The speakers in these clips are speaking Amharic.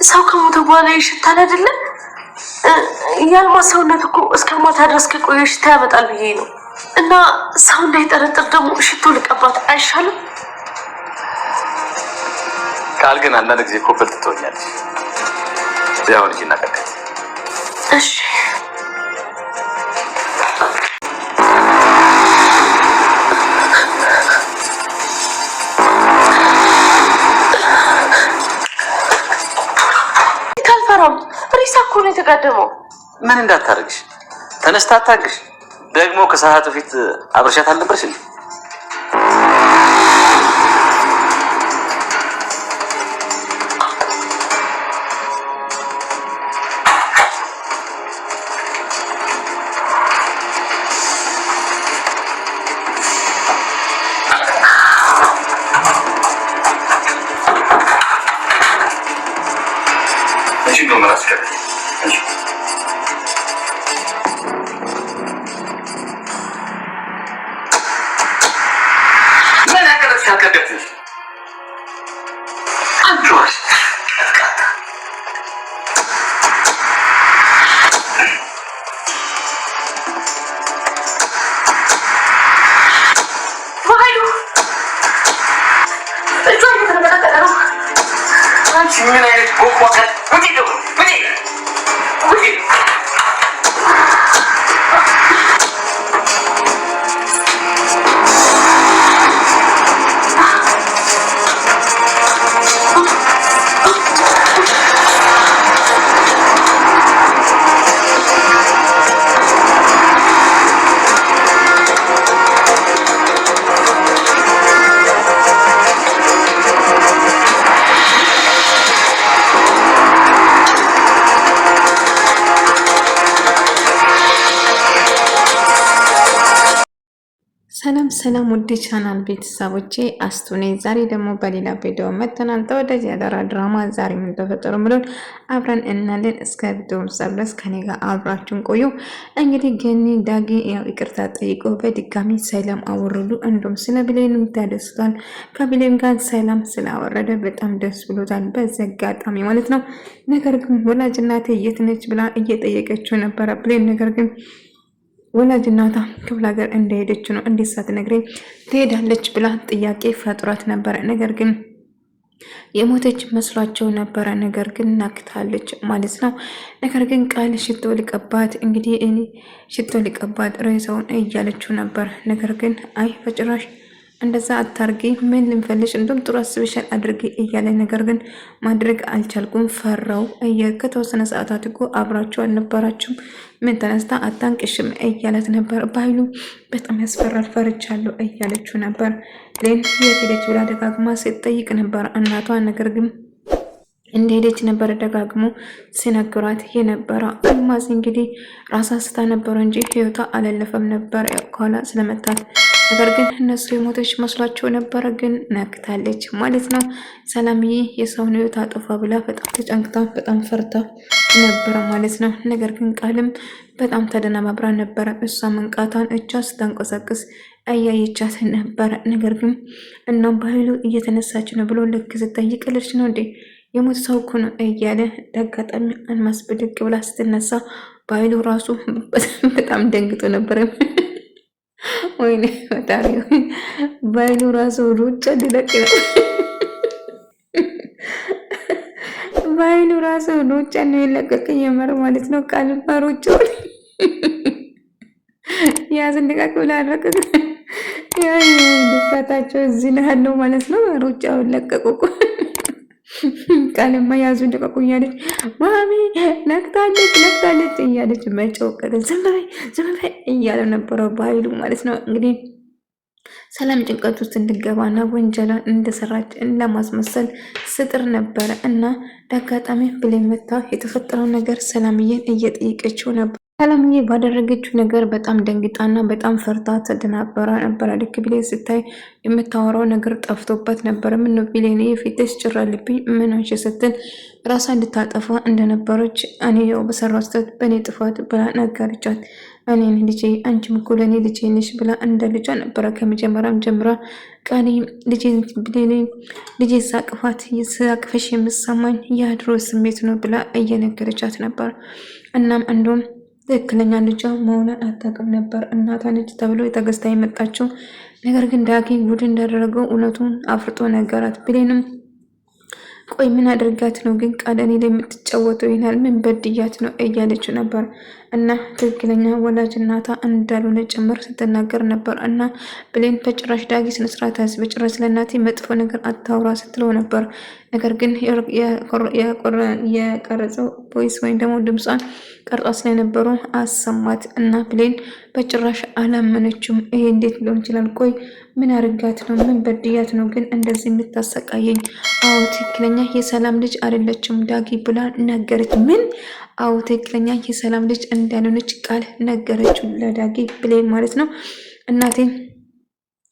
ሰው ከሞተ በኋላ ይሽታል አይደለም? ያልማ ሰውነት እኮ እስከ ማታ ድረስ ከቆየ ሽታ ያመጣል ብዬ ነው። እና ሰው እንዳይጠረጥር ደግሞ ሽቶ ልቀባት አይሻልም? ቃል ግን አንዳንድ ጊዜ እኮ ብልጥ ትሆኛለሽ። ያው ልጅ እናቀቀ እሺ ካልፈራም ሪሳ እኮ ነው የተቀደመው። ምን እንዳታረግሽ ተነስታ አታግሽ። ደግሞ ከሰዓቱ ፊት አብረሻት አልነበርሽ እንዴ? እሺ ነው ማለት ነው። ሰላም ውድ ቻናል ቤተሰቦቼ አስቱ ነኝ። ዛሬ ደግሞ በሌላ ቪዲዮ መጥተናል። ተወዳጅ ያደራ ድራማ ዛሬ ምን ተፈጠረ ብለን አብረን እናለን። እስከ ቪዲዮ ድረስ ከኔ ጋር አብራችሁን ቆዩ። እንግዲህ ገኒ ዳጊ ያው ይቅርታ ጠይቆ በድጋሚ ሰላም አወረዱ። እንዲሁም ስለ ብሌን ተደስቷል። ከብሌን ጋር ሰላም ስላወረደ በጣም ደስ ብሎታል። በዚህ አጋጣሚ ማለት ነው። ነገር ግን ወላጅ እናቴ የት ነች ብላ እየጠየቀችው ነበረ ብሌን። ነገር ግን ወላጅ እናቷ ክፍለ ሀገር እንደሄደች ነው እንዴት ሳትነግረኝ ትሄዳለች ብላ ጥያቄ ፈጥሯት ነበረ። ነገር ግን የሞተች መስሏቸው ነበረ። ነገር ግን ናክታለች ማለት ነው። ነገር ግን ቃል ሽቶ ሊቀባት እንግዲህ እኔ ሽቶ ሊቀባት ሬሳውን እያለችው ነበር። ነገር ግን አይ በጭራሽ እንደዛ አታርጊ፣ ምን ልንፈልሽ እንደውም ጥሩ አስበሻል አድርጊ እያለ ነገር ግን ማድረግ አልቻልኩም፣ ፈራው። ከተወሰነ ሰዓታት እኮ አብራችሁ አልነበራችሁም፣ ምን ተነስታ አታንቅሽም እያለት ነበር። ባይሉ በጣም ያስፈራል፣ ፈርቻለሁ እያለችው ነበር። ሌን የት ሄደች ብላ ደጋግማ ስትጠይቅ ነበር እናቷ። ነገር ግን እንደሄደች ነበር ደጋግሞ ሲነግሯት የነበረው። አልማዝ እንግዲህ ራሳ ስታ ነበረ እንጂ ህይወቷ አላለፈም ነበር ከኋላ ስለመታት። ነገር ግን እነሱ የሞተች መስሏቸው ነበረ፣ ግን ነክታለች ማለት ነው። ሰላምዬ የሰውን ህይወት አጠፋ ብላ በጣም ተጨንቅታ በጣም ፈርታ ነበረ ማለት ነው። ነገር ግን ቃልም በጣም ተደናባብራ ነበረ። እሷ መንቃቷን እጇ ስታንቀሳቅስ አያየቻት ነበረ። ነገር ግን እናም በኃይሉ እየተነሳች ነው ብሎ ልክ ስጠይቅልሽ ነው እንዴ የሞት ሰው እኮ ነው እያለ አጋጣሚ አልማዝ ብድግ ብላ ስትነሳ በኃይሉ ራሱ በጣም ደንግጦ ነበረ። ወይኔ ፈጣሪ በኃይሉ ራሱ ሩጫ ሊለቅ ነው። በኃይሉ ራሱ ሩጫ ነው የለቀቀ የመር ማለት ነው። ቃልማ ሩጫው ያዝንደቃቅ ብላ አረቀ። ድፍረታቸው እዚህ ነው ያለው ማለት ነው። ሩጫውን ለቀቁ። ቃልማ ያዙ እንደቀቁ እያለች ማሚ ነክታለች እያለች መጨወቀደ ዝም በይ እያለ ነበረው በኃይሉ ማለት ነው። እንግዲህ ሰላም ጭንቀት ውስጥ እንድገባና ወንጀላ እንደሰራች ለማስመሰል ስጥር ነበረ እና ለአጋጣሚ ብሌን መታ የተፈጠረው ነገር ሰላምዬን እየጠየቀችው ነበር። ሰላምዬ ባደረገችው ነገር በጣም ደንግጣና በጣም ፈርታ ተደናበራ ነበር። ልክ ብሌን ስታይ የምታወራው ነገር ጠፍቶበት ነበር። ምን ነው ብሌን የፊትሽ ጭራልብኝ ምን ሆንሽ ስትል ራሷ እንድታጠፋ እንደነበረች እኔ ያው በሰራው ስህተት በእኔ ጥፋት ብላ ነገረቻት። እኔን ልጄ አንቺም እኮ ለእኔ ልጄ ነሽ ብላ እንደ ልጇ ነበረ ከመጀመሪያም ጀምራ ቃሌ ልጄ ሳቅፋት ሳቅፈሽ የምሰማኝ የድሮ ስሜት ነው ብላ እየነገረቻት ነበር። እናም እንደውም ትክክለኛ ልጇ መሆኗን አታውቅም ነበር። እናቷ ነች ተብሎ የተገዝታ የመጣችው ነገር ግን ዳጊ ጉድ እንዳደረገው እውነቱን አፍርጦ ነገራት። ብሌንም ቆይ ምን አድርጋት ነው ግን ቃለኔ ላይ የምትጫወተው ይላል ምን በድያት ነው እያለችው ነበር። እና ትክክለኛ ወላጅ እናቷ እንዳልሆነ ጭምር ስትናገር ነበር። እና ብሌን በጭራሽ ዳጊ ስነስርዓት ያዝ፣ በጭራሽ ለእናቴ መጥፎ ነገር አታውራ ስትለው ነበር። ነገር ግን የቀረጸው ቮይስ ወይም ደግሞ ድምጿን ቀርጧ ስለነበረው አሰማት እና ብሌን በጭራሽ አላመነችም። ይሄ እንዴት ሊሆን ይችላል? ቆይ ምን አርጋት ነው? ምን በድያት ነው ግን እንደዚህ የምታሰቃየኝ? አዎ ትክክለኛ የሰላም ልጅ አይደለችም ዳጊ ብላ ነገረች። ምን? አዎ ትክክለኛ የሰላም ልጅ እንዳልሆነች ቃል ነገረችው ለዳጊ ብሌን ማለት ነው። እናቴን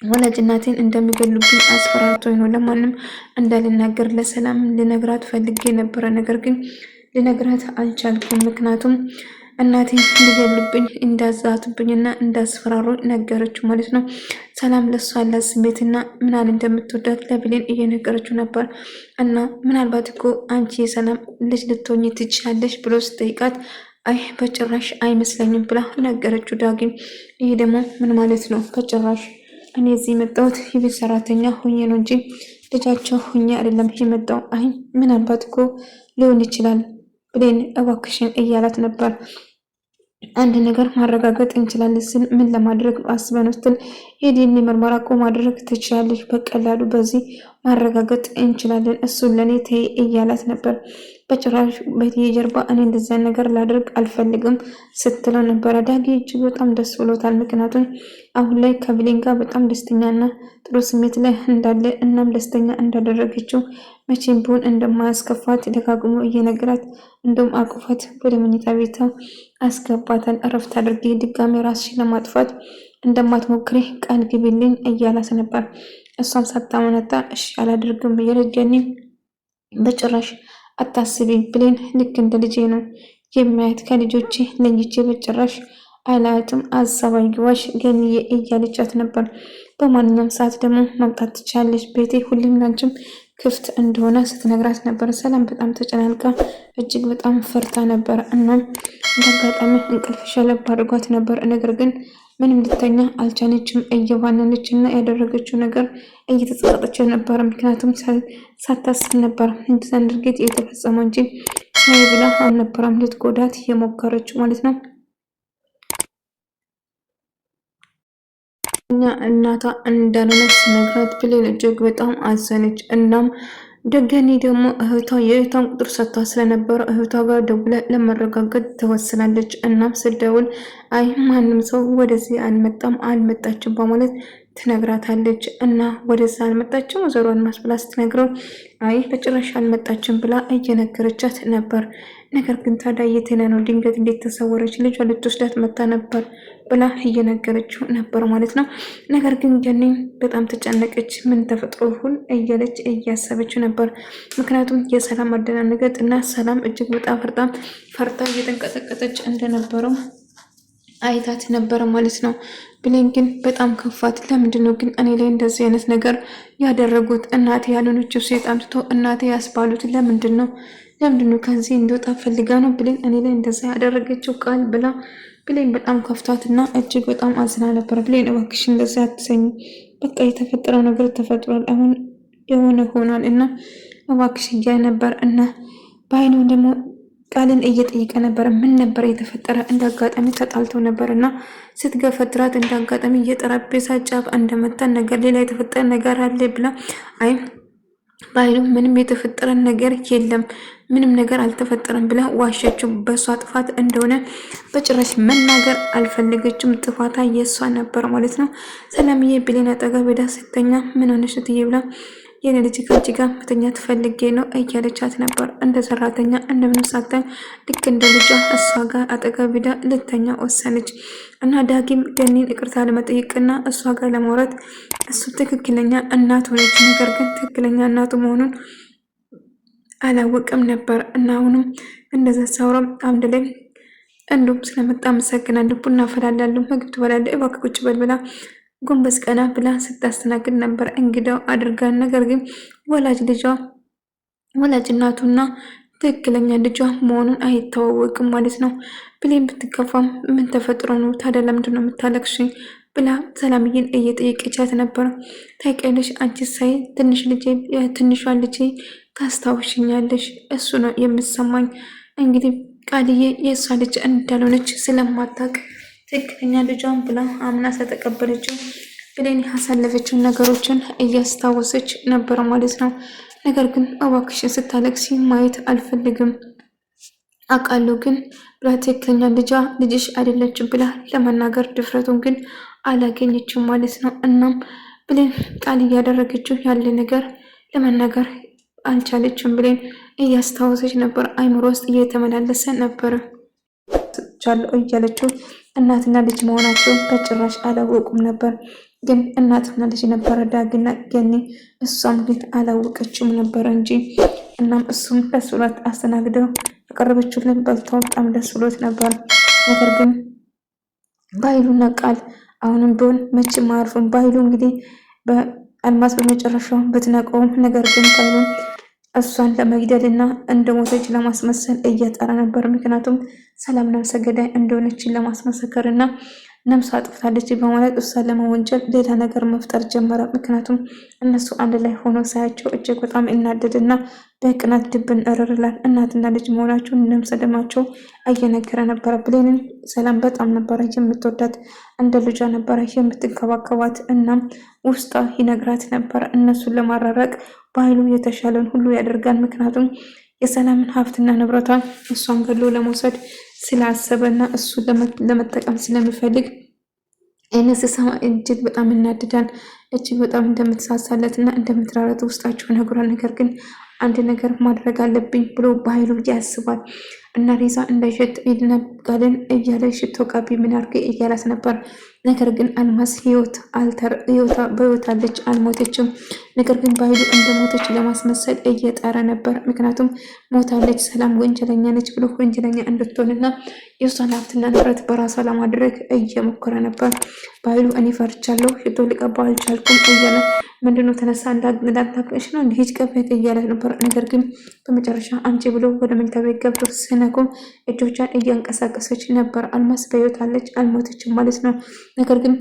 ወላጅ እናቴን እንደሚገሉብኝ አስፈራርቶኝ ነው ለማንም እንዳልናገር ለሰላም ልነግራት ፈልጌ ነበረ። ነገር ግን ልነግራት አልቻልኩም። ምክንያቱም እናቴን ሊገሉብኝ እንዳዛቱብኝና እንዳስፈራሩ ነገረችው ማለት ነው። ሰላም ለሷ ያላት ስሜትና ምናል እንደምትወዳት ለብሌን እየነገረችው ነበር። እና ምናልባት እኮ አንቺ የሰላም ልጅ ልትሆኚ ትችያለሽ ብሎ ስጠይቃት አይ በጭራሽ አይመስለኝም ብላ ነገረችው ዳጊም። ይሄ ደግሞ ምን ማለት ነው? በጭራሽ እኔ እዚህ የመጣሁት የቤት ሰራተኛ ሆኜ ነው እንጂ ልጃቸው ሆኜ አይደለም የመጣው። አይ ምናልባት እኮ ሊሆን ይችላል ብሌን እባክሽን እያላት ነበር። አንድ ነገር ማረጋገጥ እንችላለን ስል ምን ለማድረግ አስበን ስትል የዲኤንኤ ምርመራ እኮ ማድረግ ትችላለች፣ በቀላሉ በዚህ ማረጋገጥ እንችላለን፣ እሱን ለእኔ ተይ እያላት ነበር። በጭራሽ በትዬ ጀርባ እኔ እንደዚያ ነገር ላደርግ አልፈልግም ስትለው ነበረ። ዳጊ እጅግ በጣም ደስ ብሎታል። ምክንያቱም አሁን ላይ ከብሌን ጋር በጣም ደስተኛና ጥሩ ስሜት ላይ እንዳለ እናም ደስተኛ እንዳደረገችው መቼም ቢሆን እንደማያስከፋት ደጋግሞ እየነገራት እንደውም አቅፏት ወደ መኝታ ቤቷ አስገባታል። እረፍት አድርጌ ድጋሜ ራስሽን ለማጥፋት እንደማትሞክሪ ቃል ግቢልኝ እያላት ነበር። እሷም ሳታመነታ እሺ አላደርግም እያለች በጭራሽ አታስቢ ብሌን ልክ እንደ ልጄ ነው የሚያየት፣ ከልጆቼ ለይቼ በጭራሽ አላያትም፣ አሳባይ ግባሽ ገንዬ እያለቻት ነበር። በማንኛውም ሰዓት ደግሞ መምጣት ትችላለች፣ ቤቴ ሁሌም ላንቺም ክፍት እንደሆነ ስትነግራት ነበር። ሰላም በጣም ተጨናንቃ እጅግ በጣም ፈርታ ነበር። እናም እንዳጋጣሚ እንቅልፍ ሸለብ አድርጓት ነበር። ነገር ግን ምንም ልተኛ አልቻለችም። እየባነነች እና ያደረገችው ነገር እየተጸጸተች ነበር። ምክንያቱም ሳታስብ ነበር እንደዚያን ድርጊት የተፈጸመው እንጂ ሳይ ብላ አልነበረም ልትጎዳት የሞከረችው ማለት ነው። እኛ እናቷ እንዳልሆነች ነግራት ብሌን እጅግ በጣም አዘነች። እናም ደገኒ ደግሞ እህቷ የእህቷን ቁጥር ሰጥቷ ስለነበረ እህቷ ጋር ደውላ ለመረጋገጥ ተወስናለች። እናም ስደውል አይ ማንም ሰው ወደዚህ አልመጣችም በማለት ትነግራታለች። እና ወደዛ አልመጣችም ወይዘሮን ማስብላ ስትነግረው አይ በጭራሽ አልመጣችም ብላ እየነገረቻት ነበር። ነገር ግን ታዲያ የት ሄዳ ነው ድንገት እንዴት ተሰወረች? ልጇ ልትወስዳት መጣ ነበር ብላ እየነገረችው ነበር ማለት ነው። ነገር ግን ገኒ በጣም ተጨነቀች። ምን ተፈጥሮ ይሁን እያለች እያሰበችው ነበር። ምክንያቱም የሰላም አደናነገጥ እና ሰላም እጅግ በጣም ፈርታ እየተንቀጠቀጠች እንደነበረው አይታት ነበር ማለት ነው። ብሌን ግን በጣም ከፋት። ለምንድን ነው ግን እኔ ላይ እንደዚህ አይነት ነገር ያደረጉት? እናቴ ያልሆነችው ሴት አምጥቶ እናቴ ያስባሉት ለምንድን ነው ከዚህ እንደወጣ ፈልጋ ነው ብሌን እኔ ላይ እንደዛ ያደረገችው ቃል ብላ ብሌን በጣም ከፍቷት እና እጅግ በጣም አዝና ነበር። ብሌን እባክሽ እንደዛ አትሰኝ፣ በቃ የተፈጠረው ነገር ተፈጥሯል፣ አሁን የሆነ ሆኗል እና እባክሽ እያለ ነበር እና በአይኑ ደግሞ ቃልን እየጠየቀ ነበር። ምን ነበር የተፈጠረ? እንዳጋጣሚ ተጣልተው ነበር እና ስትገፈትራት እንዳጋጣሚ የጠረጴዛ ጫፍ እንደመታን ነገር ሌላ የተፈጠረ ነገር አለ ብላ አይ ባይሉ ምንም የተፈጠረ ነገር የለም፣ ምንም ነገር አልተፈጠረም ብላ ዋሸችው። በሷ ጥፋት እንደሆነ በጭራሽ መናገር አልፈለገችም። ጥፋታ የሷ ነበር ማለት ነው። ሰላምዬ ብሌን አጠገብ ሄዳ ስተኛ ምን ሆነሽ እትዬ ብላ የኔ ልጅ ከአንቺ ጋር መተኛት ፈልጌ ነው እያለቻት ነበር። እንደ ሰራተኛ እንደምንም ሳትል ልክ እንደ ልጇ እሷ ጋር አጠገብ ሄዳ ልተኛ ወሰነች እና ዳጊም ገኒን ይቅርታ ለመጠየቅና እሷ ጋር ለማውራት እሱ ትክክለኛ እናት ሆነች። ነገር ግን ትክክለኛ እናቱ መሆኑን አላወቅም ነበር እና አሁንም እንደዛ ሳውራም አንድ ላይ እንዲሁም ስለመጣ አመሰግናለሁ፣ ቡና አፈላለሁ፣ ምግብ ትበላለህ፣ እባክህ ቁጭ በል ብላ ጎንበስ ቀና ብላ ስታስተናግድ ነበር እንግዳው አድርጋን። ነገር ግን ወላጅ እናቱና ትክክለኛ ልጇ መሆኑን አይተዋወቅም ማለት ነው። ብሌን ብትከፋም ምን ተፈጥሮ ነው ታዲያ ለምንድን ነው የምታለቅሽ ብላ ሰላምዬን እየጠየቀቻት ነበር። ታውቂያለሽ አንቺ ሳይ ትንሿ ልጄ ታስታውሽኛለሽ፣ እሱ ነው የምሰማኝ። እንግዲህ ቃልዬ የእሷ ልጅ እንዳልሆነች ስለማታውቅ ትክክለኛ ልጇን ብላ አምና ስለተቀበለችው ብሌን ያሳለፈችውን ነገሮችን እያስታወሰች ነበር ማለት ነው። ነገር ግን እባክሽን ስታለቅሲ ማየት አልፈልግም አውቃለሁ ግን ብላ ትክክለኛ ልጅሽ አይደለችም ብላ ለመናገር ድፍረቱን ግን አላገኘችም ማለት ነው። እናም ብሌን ቃል እያደረገችው ያለ ነገር ለመናገር አልቻለችም። ብሌን እያስታወሰች ነበር፣ አይምሮ ውስጥ እየተመላለሰ ነበር እያለችው እናትና ልጅ መሆናቸውን በጭራሽ አላወቁም ነበር። ግን እናትና ልጅ ነበረ ዳግና ገኒ፣ እሷም ግን አላወቀችውም ነበር እንጂ። እናም እሱም ደስ ብሎት አስተናግደው ያቀረበችውን በልተው በጣም ደስ ብሎት ነበር። ነገር ግን ባይሉና ቃል አሁንም ቢሆን መቼም አያርፉም። ባይሉ እንግዲህ በአልማዝ በመጨረሻው ብትነቀውም ነገር ግን ባይሉ እሷን ለመግደልና እንደሞተች ለማስመሰል እየጣረ ነበር። ምክንያቱም ሰላም ነፍሰ ገዳይ እንደሆነችን ለማስመሰከር እና ነፍሷ አጥፍታለች በማለት እሷን ለመወንጀል ሌላ ነገር መፍጠር ጀመረ። ምክንያቱም እነሱ አንድ ላይ ሆኖ ሳያቸው እጅግ በጣም እናደድና በቅናት ድብን እርርላል። እናትና ልጅ መሆናቸውን ነፍሰ ደማቸው እየነገረ ነበረ። ብሌንን ሰላም በጣም ነበረ የምትወዳት፣ እንደ ልጇ ነበረ የምትንከባከባት። እናም ውስጧ ይነግራት ነበረ እነሱን ለማራረቅ በኃይሉ የተሻለን ሁሉ ያደርጋል። ምክንያቱም የሰላምን ሀብትና ንብረቷን እሷን ገሎ ለመውሰድ ስላሰበና እሱ ለመጠቀም ስለሚፈልግ ይህን ስሰማ እጅግ በጣም እናድዳል። እጅግ በጣም እንደምትሳሳለት እና እንደምትራረት ውስጣቸው ነግሯል። ነገር ግን አንድ ነገር ማድረግ አለብኝ ብሎ በኃይሉ ያስባል እና ሬሳ እንዳይሸት ቃልን እያለ ሽቶ ቃቢ ምን አድርጌ እያላት ነበር። ነገር ግን አልማዝ በህይወት አለች፣ አልሞተችም። ነገር ግን በኃይሉ እንደሞተች ለማስመሰል እየጣረ ነበር። ምክንያቱም ሞታለች፣ ሰላም ወንጀለኛ ነች ብሎ ወንጀለኛ እንድትሆንና የእሷን ሀብትና ንብረት በራሷ ለማድረግ እየሞከረ ነበር። በኃይሉ እኔ ፈርቻለሁ፣ ሽቶ ሊቀባ አልቻልኩም እያለ ምንድነው ተነሳ እንዳታቅሽ ነው እንዲህ ቀበት እያለ ነበር። ነገር ግን በመጨረሻ አንቺ ብሎ ወደ መኝታ ቤት ገብቶ ስነቁ እጆቿን እያንቀሳቀሰች ነበር። አልማዝ በህይወት አለች፣ አልሞተችም ማለት ነው። ነገር ግን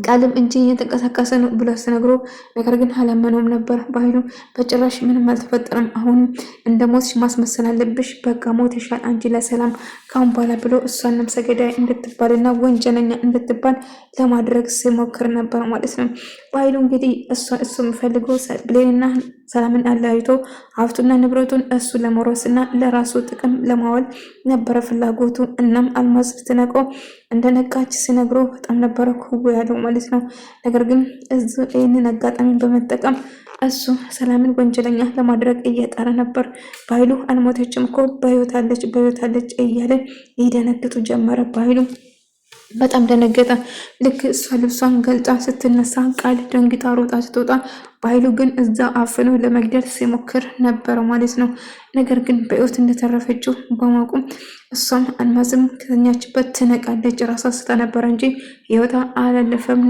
ቃልም እንጂ እየተንቀሳቀሰ ነው ብሎ አስነግሮ ነገር ግን አላመነውም ነበር። በኃይሉ በጭራሽ ምንም አልተፈጠረም፣ አሁንም እንደ ሞትሽ ማስመሰል አለብሽ፣ በቃ ሞተሻል አንቺ ለሰላም ካሁን በኋላ ብሎ እሷን ነፍሰ ገዳይ እንድትባልና ወንጀለኛ እንድትባል ለማድረግ ሲሞክር ነበር ማለት ነው። በኃይሉ እንግዲህ እሱ የሚፈልገው ብሌንና ሰላምን አለያይቶ ሀብቱና ንብረቱን እሱ ለመውረስና ለራሱ ጥቅም ለማዋል ነበረ ፍላጎቱ። እናም አልማዝ ስትነቀው እንደነቃች ሲነግሮ በጣም ነበረ ኩቡ ያለው ማለት ነው። ነገር ግን ይህንን አጋጣሚ በመጠቀም እሱ ሰላምን ወንጀለኛ ለማድረግ እየጣረ ነበር። በኃይሉ አልሞተችም እኮ በህይወት አለች እያለ ይደነግጡ ጀመረ። በኃይሉ በጣም ደነገጠ። ልክ እሷ ልብሷን ገልጣ ስትነሳ ቃል ደንግጣ ሮጣ ስትወጣ በኃይሉ ግን እዛ አፍኖ ለመግደል ሲሞክር ነበረ ማለት ነው። ነገር ግን በህይወት እንደተረፈችው በማወቁም እሷም አልማዝም ከተኛችበት ትነቃለች። ራሷ ስታ ነበረ እንጂ ህይወቷ አላለፈም።